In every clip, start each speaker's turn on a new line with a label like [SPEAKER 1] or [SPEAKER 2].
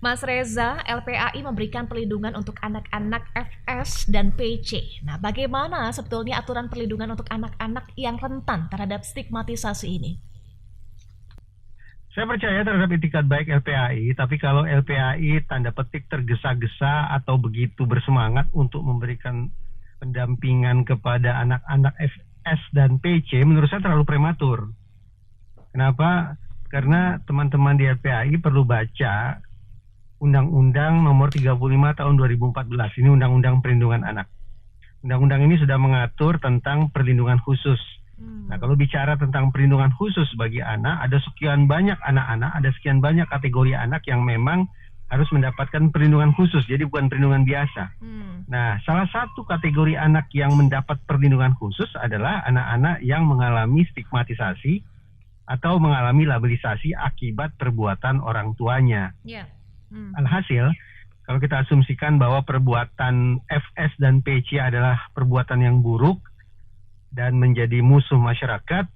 [SPEAKER 1] Mas Reza, LPAI memberikan perlindungan untuk anak-anak FS dan PC. Nah, bagaimana sebetulnya aturan perlindungan untuk anak-anak yang rentan terhadap stigmatisasi ini?
[SPEAKER 2] Saya percaya terhadap itikat baik LPAI, tapi kalau LPAI tanda petik tergesa-gesa atau begitu bersemangat untuk memberikan pendampingan kepada anak-anak FS dan PC, menurut saya terlalu prematur. Kenapa? Karena teman-teman di LPAI perlu baca Undang-Undang Nomor 35 Tahun 2014. Ini Undang-Undang Perlindungan Anak. Undang-undang ini sudah mengatur tentang perlindungan khusus. Nah, kalau bicara tentang perlindungan khusus bagi anak, ada sekian banyak anak-anak, ada sekian banyak kategori anak yang memang harus mendapatkan perlindungan khusus, jadi bukan perlindungan biasa. Nah, salah satu kategori anak yang mendapat perlindungan khusus adalah anak-anak yang mengalami stigmatisasi atau mengalami labelisasi akibat perbuatan orang tuanya. Alhasil, kalau kita asumsikan bahwa perbuatan FS dan PC adalah perbuatan yang buruk dan menjadi musuh masyarakat,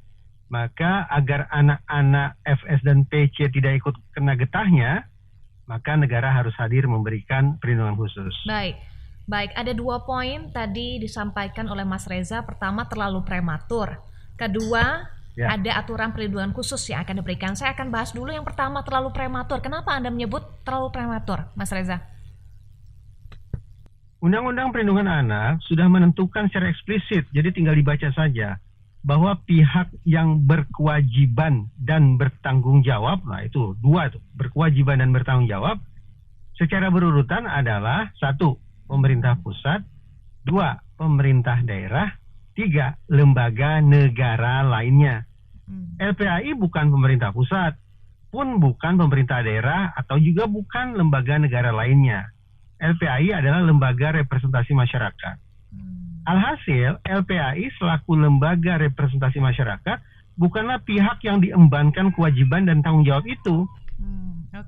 [SPEAKER 2] maka agar anak-anak FS dan PC tidak ikut kena getahnya, maka negara harus hadir memberikan perlindungan khusus.
[SPEAKER 1] Baik, ada 2 poin tadi disampaikan oleh Mas Reza. Pertama, terlalu prematur. Kedua, ada aturan perlindungan khusus yang akan diberikan. Saya akan bahas dulu yang pertama, terlalu prematur. Kenapa Anda menyebut terlalu prematur, Mas Reza?
[SPEAKER 2] Undang-Undang Perlindungan Anak sudah menentukan secara eksplisit, jadi tinggal dibaca saja, bahwa pihak yang berkewajiban dan bertanggung jawab, nah itu dua tuh, berkewajiban dan bertanggung jawab, secara berurutan adalah 1. Pemerintah pusat, 2. Pemerintah daerah, 3. Lembaga negara lainnya. LPAI bukan pemerintah pusat, pun bukan pemerintah daerah, atau juga bukan lembaga negara lainnya. LPAI adalah lembaga representasi masyarakat. Alhasil, LPAI selaku lembaga representasi masyarakat bukanlah pihak yang diembankan kewajiban dan tanggung jawab itu.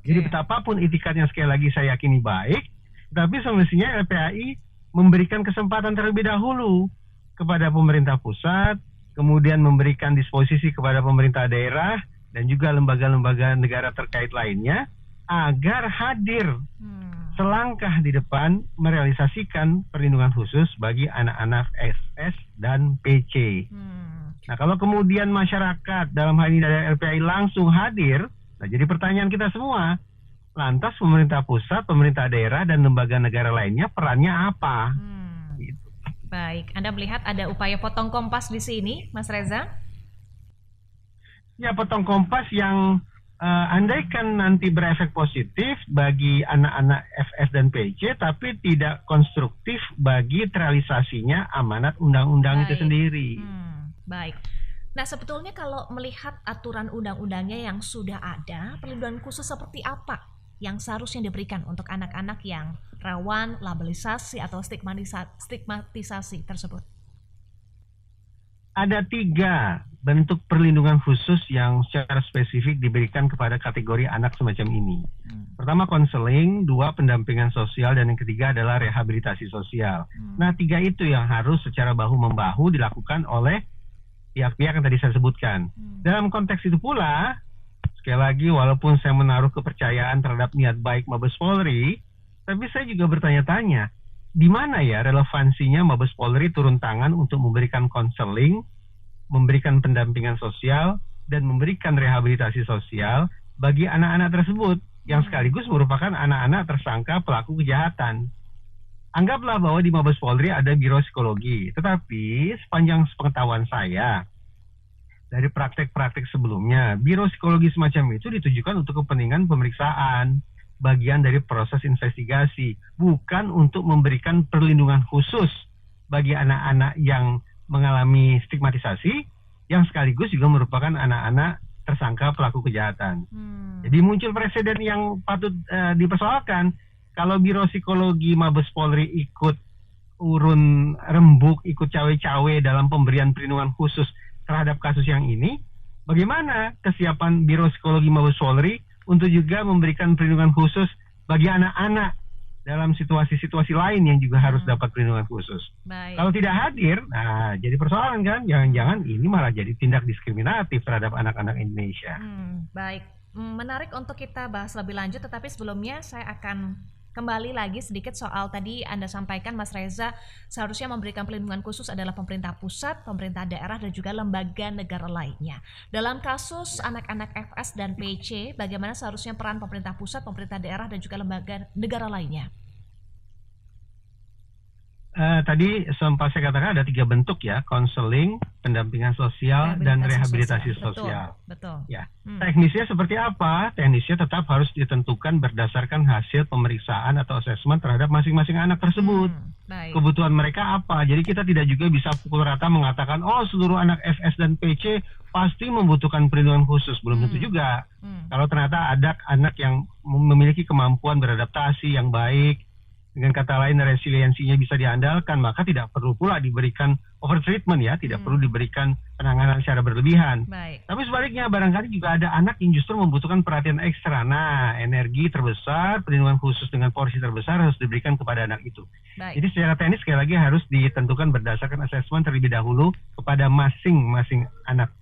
[SPEAKER 2] Jadi betapapun itikadnya sekali lagi saya yakini baik, tapi semestinya LPAI memberikan kesempatan terlebih dahulu kepada pemerintah pusat, kemudian memberikan disposisi kepada pemerintah daerah dan juga lembaga-lembaga negara terkait lainnya agar hadir selangkah di depan merealisasikan perlindungan khusus bagi anak-anak FS dan PC. Nah, kalau kemudian masyarakat dalam hal ini dari LPAI langsung hadir, nah jadi pertanyaan kita semua, lantas pemerintah pusat, pemerintah daerah, dan lembaga negara lainnya perannya apa? Gitu.
[SPEAKER 1] Baik, Anda melihat ada upaya potong kompas di sini, Mas Reza?
[SPEAKER 2] Ya, potong kompas yang andaikan nanti berefek positif bagi anak-anak FS dan PC, tapi tidak konstruktif bagi terrealisasinya amanat undang-undang itu sendiri.
[SPEAKER 1] Baik. Nah, sebetulnya kalau melihat aturan undang-undangnya yang sudah ada, perlindungan khusus seperti apa yang seharusnya diberikan untuk anak-anak yang rawan labelisasi atau stigmatisasi tersebut?
[SPEAKER 2] Ada 3 bentuk perlindungan khusus yang secara spesifik diberikan kepada kategori anak semacam ini. Pertama, konseling, 2, pendampingan sosial, dan yang ketiga adalah rehabilitasi sosial. Nah, 3 itu yang harus secara bahu-membahu dilakukan oleh pihak-pihak yang tadi saya sebutkan. Dalam konteks itu pula, sekali lagi, walaupun saya menaruh kepercayaan terhadap niat baik Mabes Polri, tapi saya juga bertanya-tanya, di mana ya relevansinya Mabes Polri turun tangan untuk memberikan konseling, memberikan pendampingan sosial, dan memberikan rehabilitasi sosial bagi anak-anak tersebut yang sekaligus merupakan anak-anak tersangka pelaku kejahatan. Anggaplah bahwa di Mabes Polri ada Biro Psikologi, tetapi sepanjang pengetahuan saya dari praktek-praktek sebelumnya, Biro Psikologi semacam itu ditujukan untuk kepentingan pemeriksaan, bagian dari proses investigasi, bukan untuk memberikan perlindungan khusus bagi anak-anak yang mengalami stigmatisasi, yang sekaligus juga merupakan anak-anak tersangka pelaku kejahatan. Jadi muncul presiden yang patut dipersoalkan. Kalau Biro Psikologi Mabes Polri ikut urun rembuk, ikut cawe-cawe dalam pemberian perlindungan khusus terhadap kasus yang ini, bagaimana kesiapan Biro Psikologi Mabes Polri untuk juga memberikan perlindungan khusus bagi anak-anak dalam situasi-situasi lain yang juga harus dapat perlindungan khusus. Kalau tidak hadir, nah jadi persoalan kan, jangan-jangan ini malah jadi tindak diskriminatif terhadap anak-anak Indonesia.
[SPEAKER 1] Baik, Menarik untuk kita bahas lebih lanjut, tetapi sebelumnya saya akan kembali lagi sedikit soal tadi Anda sampaikan Mas Reza, seharusnya memberikan perlindungan khusus adalah pemerintah pusat, pemerintah daerah, dan juga lembaga negara lainnya. Dalam kasus anak-anak FS dan PC, bagaimana seharusnya peran pemerintah pusat, pemerintah daerah, dan juga lembaga negara lainnya?
[SPEAKER 2] Tadi sempat saya katakan ada 3 bentuk ya, konseling, pendampingan sosial, dan rehabilitasi sosial.
[SPEAKER 1] Betul.
[SPEAKER 2] Ya, teknisnya seperti apa? Teknisnya tetap harus ditentukan berdasarkan hasil pemeriksaan atau asesmen terhadap masing-masing anak tersebut. Kebutuhan mereka apa? Jadi kita tidak juga bisa pukul rata mengatakan, oh seluruh anak FS dan PC pasti membutuhkan perlindungan khusus. Belum tentu juga. Kalau ternyata ada anak yang memiliki kemampuan beradaptasi yang baik, dengan kata lain resiliensinya bisa diandalkan, maka tidak perlu pula diberikan overtreatment ya, tidak perlu diberikan penanganan secara berlebihan. Tapi sebaliknya barangkali juga ada anak yang justru membutuhkan perhatian ekstra. Nah, energi terbesar, perlindungan khusus dengan porsi terbesar harus diberikan kepada anak itu. Jadi secara teknis sekali lagi harus ditentukan berdasarkan asesmen terlebih dahulu kepada masing-masing anak.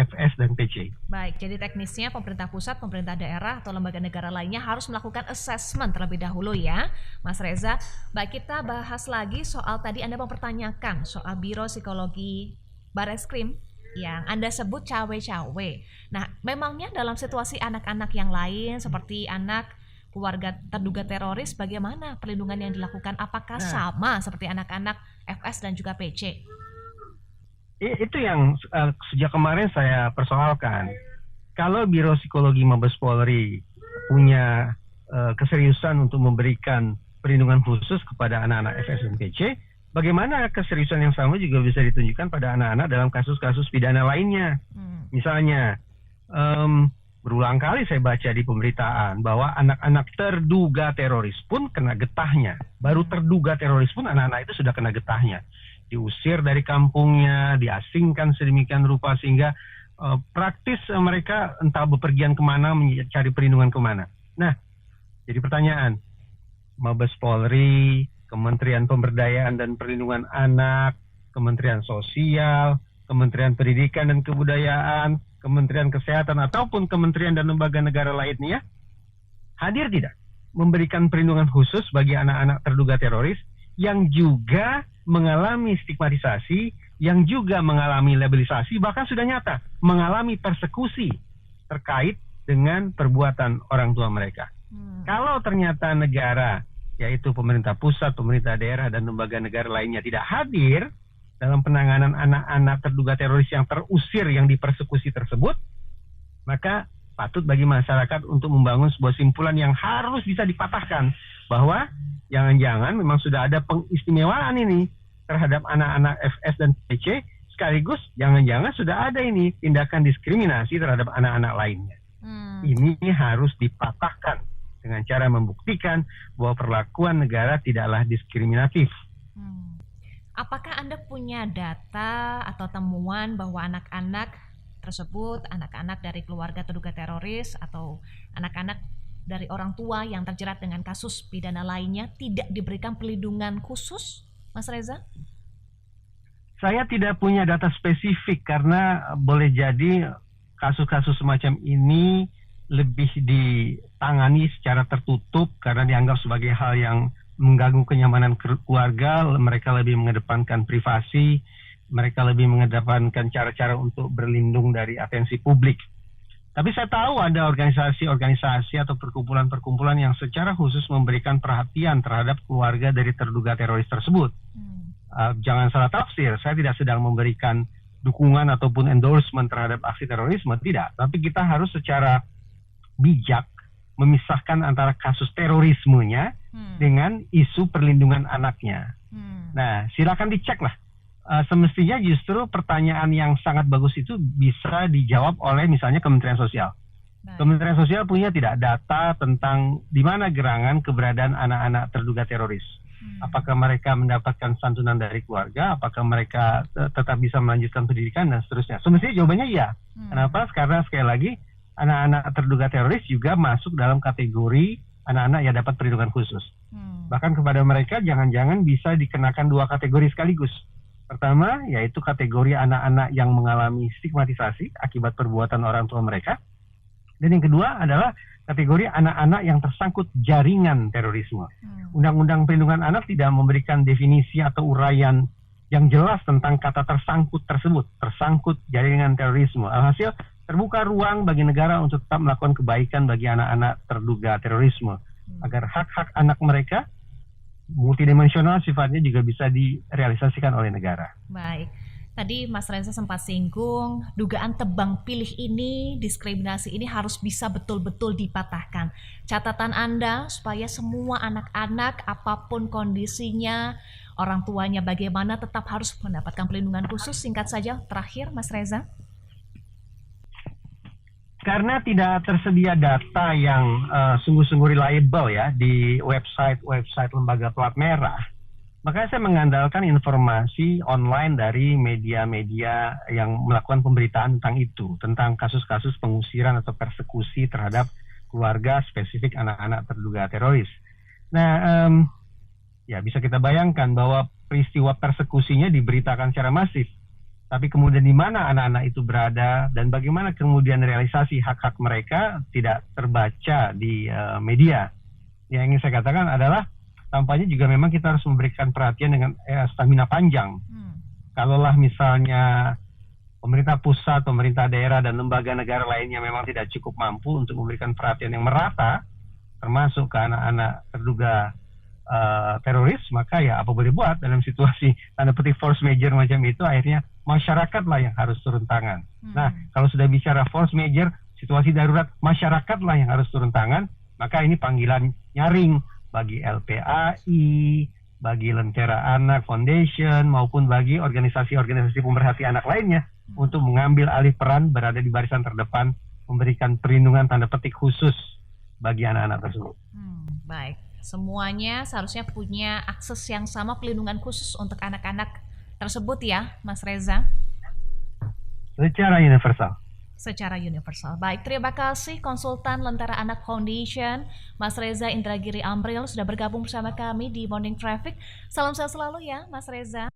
[SPEAKER 2] FS dan PC.
[SPEAKER 1] Baik, jadi teknisnya pemerintah pusat, pemerintah daerah atau lembaga negara lainnya harus melakukan assessment terlebih dahulu ya, Mas Reza. Baik, kita bahas lagi soal tadi Anda mempertanyakan soal Biro Psikologi Bareskrim yang Anda sebut cawe-cawe. Nah, memangnya dalam situasi anak-anak yang lain seperti anak keluarga terduga teroris, bagaimana perlindungan yang dilakukan? Apakah sama seperti anak-anak FS dan juga PC?
[SPEAKER 2] Itu yang sejak kemarin saya persoalkan. Kalau Biro Psikologi Mabes Polri punya keseriusan untuk memberikan perlindungan khusus kepada anak-anak FS dan PC, bagaimana keseriusan yang sama juga bisa ditunjukkan pada anak-anak dalam kasus-kasus pidana lainnya? Misalnya, berulang kali saya baca di pemberitaan bahwa anak-anak terduga teroris pun kena getahnya. Baru terduga teroris pun anak-anak itu sudah kena getahnya. Diusir dari kampungnya, diasingkan sedemikian rupa sehingga praktis mereka entah bepergian kemana, mencari perlindungan kemana. Nah, jadi pertanyaan, Mabes Polri, Kementerian Pemberdayaan dan Perlindungan Anak, Kementerian Sosial, Kementerian Pendidikan dan Kebudayaan, Kementerian Kesehatan ataupun kementerian dan lembaga negara lainnya hadir tidak memberikan perlindungan khusus bagi anak-anak terduga teroris yang juga mengalami stigmatisasi, yang juga mengalami labelisasi, bahkan sudah nyata mengalami persekusi terkait dengan perbuatan orang tua mereka. Kalau ternyata negara, yaitu pemerintah pusat, pemerintah daerah, dan lembaga negara lainnya tidak hadir dalam penanganan anak-anak terduga teroris yang terusir, yang dipersekusi tersebut, maka patut bagi masyarakat untuk membangun sebuah simpulan yang harus bisa dipatahkan, bahwa jangan-jangan memang sudah ada pengistimewaan ini terhadap anak-anak FS dan PC, sekaligus jangan-jangan sudah ada ini tindakan diskriminasi terhadap anak-anak lainnya. Ini harus dipatahkan dengan cara membuktikan bahwa perlakuan negara tidaklah diskriminatif.
[SPEAKER 1] Apakah Anda punya data atau temuan bahwa anak-anak tersebut, anak-anak dari keluarga terduga teroris atau anak-anak dari orang tua yang terjerat dengan kasus pidana lainnya tidak diberikan perlindungan khusus, Mas Reza?
[SPEAKER 2] Saya tidak punya data spesifik karena boleh jadi kasus-kasus semacam ini lebih ditangani secara tertutup karena dianggap sebagai hal yang mengganggu kenyamanan keluarga. Mereka lebih mengedepankan privasi, mereka lebih mengedepankan cara-cara untuk berlindung dari atensi publik. Tapi saya tahu ada organisasi-organisasi atau perkumpulan-perkumpulan yang secara khusus memberikan perhatian terhadap keluarga dari terduga teroris tersebut. Jangan salah tafsir, saya tidak sedang memberikan dukungan ataupun endorsement terhadap aksi terorisme, tidak. Tapi kita harus secara bijak memisahkan antara kasus terorismenya dengan isu perlindungan anaknya. Nah, silakan dicek lah. Semestinya justru pertanyaan yang sangat bagus itu bisa dijawab oleh misalnya Kementerian Sosial. Kementerian Sosial punya tidak data tentang di mana gerangan keberadaan anak-anak terduga teroris? Apakah mereka mendapatkan santunan dari keluarga? Apakah mereka tetap bisa melanjutkan pendidikan dan seterusnya? Semestinya jawabannya iya. Kenapa? Karena sekali lagi anak-anak terduga teroris juga masuk dalam kategori anak-anak yang dapat perlindungan khusus. Bahkan kepada mereka jangan-jangan bisa dikenakan 2 kategori sekaligus. Pertama, yaitu kategori anak-anak yang mengalami stigmatisasi akibat perbuatan orang tua mereka. Dan yang kedua adalah kategori anak-anak yang tersangkut jaringan terorisme. Undang-Undang Perlindungan Anak tidak memberikan definisi atau uraian yang jelas tentang kata tersangkut tersebut, tersangkut jaringan terorisme. Alhasil, terbuka ruang bagi negara untuk tetap melakukan kebaikan bagi anak-anak terduga terorisme, agar hak-hak anak mereka multidimensional sifatnya juga bisa direalisasikan oleh negara.
[SPEAKER 1] Baik. Tadi Mas Reza sempat singgung, dugaan tebang pilih ini, diskriminasi ini harus bisa betul-betul dipatahkan. Catatan Anda supaya semua anak-anak, apapun kondisinya, orang tuanya bagaimana, tetap harus mendapatkan perlindungan khusus. Singkat saja, terakhir Mas Reza.
[SPEAKER 2] Karena tidak tersedia data yang sungguh-sungguh reliable ya di website lembaga plat merah, makanya saya mengandalkan informasi online dari media-media yang melakukan pemberitaan tentang itu, tentang kasus-kasus pengusiran atau persekusi terhadap keluarga spesifik anak-anak terduga teroris. Nah, ya bisa kita bayangkan bahwa peristiwa persekusinya diberitakan secara masif, tapi kemudian di mana anak-anak itu berada dan bagaimana kemudian realisasi hak-hak mereka tidak terbaca di media. Yang ingin saya katakan adalah tampaknya juga memang kita harus memberikan perhatian dengan stamina panjang. Kalaulah misalnya pemerintah pusat, pemerintah daerah, dan lembaga negara lainnya memang tidak cukup mampu untuk memberikan perhatian yang merata, termasuk ke anak-anak terduga teroris, maka ya apa boleh buat dalam situasi tanda petik force major macam itu, akhirnya masyarakatlah yang harus turun tangan. Nah, kalau sudah bicara force major, situasi darurat, masyarakatlah yang harus turun tangan, maka ini panggilan nyaring bagi LPAI, bagi Lentera Anak Foundation, maupun bagi organisasi-organisasi pemerhati anak lainnya untuk mengambil alih peran, berada di barisan terdepan, memberikan perlindungan tanda petik khusus bagi anak-anak tersebut.
[SPEAKER 1] Baik, semuanya seharusnya punya akses yang sama perlindungan khusus untuk anak-anak tersebut ya, Mas Reza?
[SPEAKER 2] Secara universal.
[SPEAKER 1] Secara universal. Baik, terima kasih konsultan Lentera Anak Foundation, Mas Reza Indragiri Amril sudah bergabung bersama kami di Morning Traffic. Salam sehat selalu ya, Mas Reza.